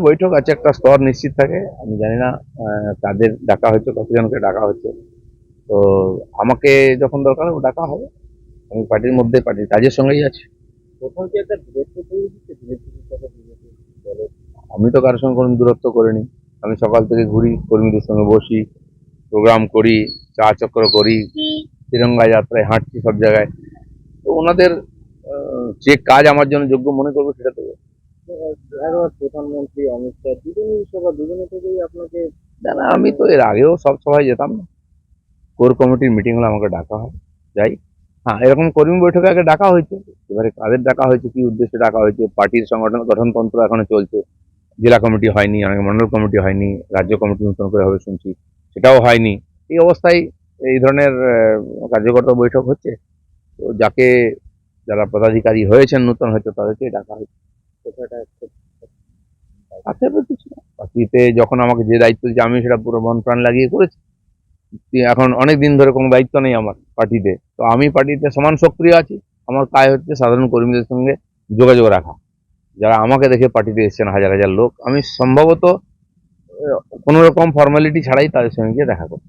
বৈঠক আছে, একটা স্তর নিশ্চিত থাকে। আমি জানি না কাদের ডাকা হয়েছে, কতজনকে ডাকা হচ্ছে। তো আমাকে যখন দরকার হবে ডাকা হবে। আমি পার্টির মধ্যে পার্টির কাজের সঙ্গেই আছি। কোথাও কি একটা দূরত্ব তৈরি হচ্ছে বিজেপির সাথে বিজেপি দলের? আমি তো কারোর সঙ্গে কোনো দূরত্ব করিনি। আমি সকাল থেকে ঘুরি, কর্মীদের সঙ্গে বসি, প্রোগ্রাম করি, চা চক্র করি, তিরঙ্গা যাত্রায় হাঁটছি সব জায়গায়। তো ওনাদের যে কাজ আমার জন্য যোগ্য মনে করবো সেটা দেবো। একবার প্রধানমন্ত্রী অমিত শাহ দুজনেই সভা, দুজনে থেকেই আপনাকে না না, আমি তো এর আগেও সব সভায় যেতাম না। কোর কমিটির মিটিং হলে আমাকে ডাকা হয়, যাই। হ্যাঁ, এরকম কর্মী বৈঠকে আগে ডাকা হয়েছে। এবারে কাদের ডাকা হয়েছে, কি উদ্দেশ্যে ডাকা হয়েছে, পার্টির সংগঠন গঠনতন্ত্র এখনো চলছে। জেলা কমিটি হয়নি, অনেক মন্ডল কমিটি হয়নি, রাজ্য কমিটি নতুন করে হবে শুনছি, সেটাও হয়নি। এই অবস্থায় এই ধরনের কার্যকর্তা বৈঠক হচ্ছে। তো যারা পদাধিকারী হয়েছেন নতুন, হয়তো তাদেরকে ডাকা হয়েছে। কথাটা খুব তাতে কিছু না। বাকিতে যখন আমাকে যে দায়িত্ব দিচ্ছে আমি সেটা পুরো মন প্রাণ লাগিয়ে করেছি। এখন অনেক দিন ধরে কোনো দায়িত্ব নেই আমার পার্টিতে, তো আমি পার্টিতে সমান সক্রিয় আছি। আমার কাজ হচ্ছে সাধারণ কর্মীদের সঙ্গে যোগাযোগ রাখা। যারা আমাকে দেখে পার্টিতে এসেছেন হাজার হাজার লোক, আমি সম্ভবত কোনো রকম ফর্মালিটি ছাড়াই তাদের সঙ্গে গিয়ে দেখা করি।